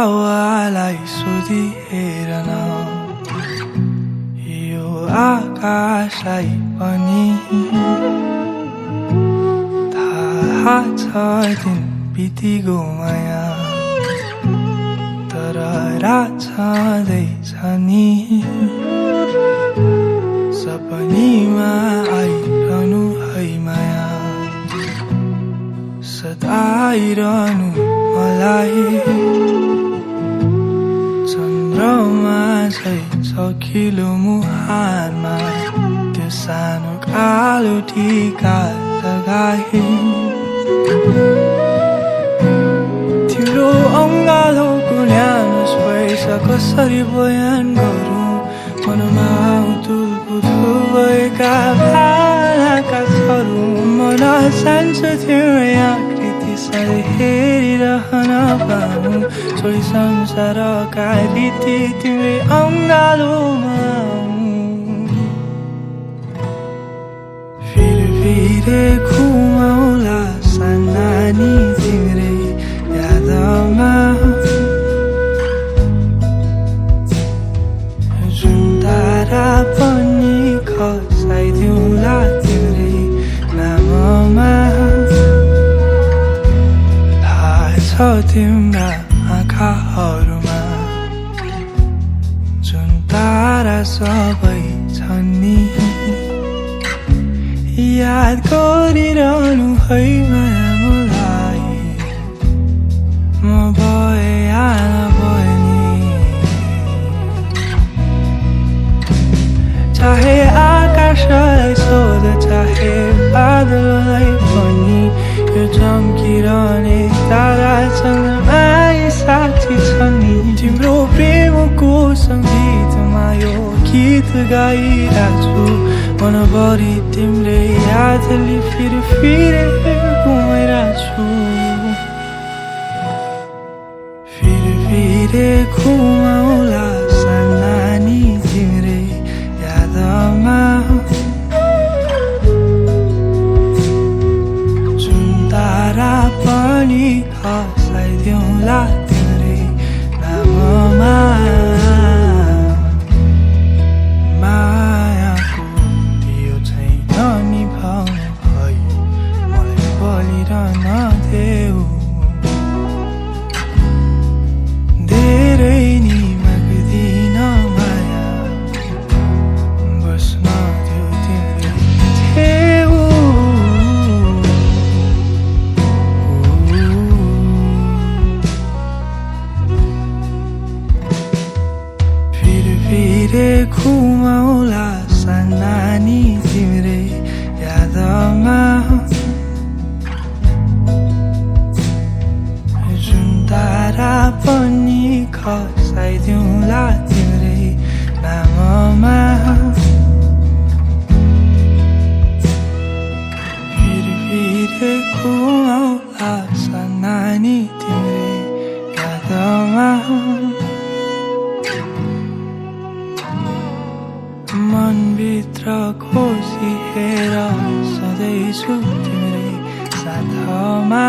हावालाई सोधिहेर न यो आकाशलाई पनि थाहा छ दिन बितिगो माया तर रात छँदैछ नि सपनीमा आइरहनु है माया सदा आइरहनु मलाई चन्द्रमा झै सखिलो मुहारमा त्यो सानो कालो टीका लगाए तिम्रो अङ्गालोको न्यानो स्पर्श कसरी बयान गरौँ मनमा उथुलपुथुल भएका भावनाका छरू मन चाहन्छ तिम्रो आकृति सधैँ हेरिरहन पाऊँ छोडी संसारका रीति तिम्रै अङ्गालोमा फिरे घुमाउला सानानी तिम्रै यादमा जुन तारा पनि खसाइदिउँला तिम्रै नाममा थाहा छ तिम्रा आँखाहरूमा जुन तारा सबै छन् नि याद गरिरहनु है माया मलाई म भए या नभए नि चाहे आकाशलाई सोध चाहे बादललाई पनि यो चम्किरहने तारा चन्द्रमाई साक्षी छन् नि तिम्रो प्रेमको सङ्गीतमा यो गीत गाइरहेछु मनभरि तिम्रै यादले फिरे घुमाइरहेछु फिरे घुमाउला सानानी तिम्रै यादमा जुन तारा पनि खसाइदिउँला तिम्रै नाममा मायाको दियो छैन निभाउनु भयो मलाई बलिरहन देऊ धेरै नि माग्दिन माया बस्न देऊ तिम्रै छेउ फिरे घुमाउला सानानी तिम्रै यादमा जुन तारा पनि खसाइदिउँला तिम्रै नाममा फिरे घुमाउला सानानी तिम्रै यादमा मनभित्र खोजिहेर सधैँ छु तिम्रै साथमा।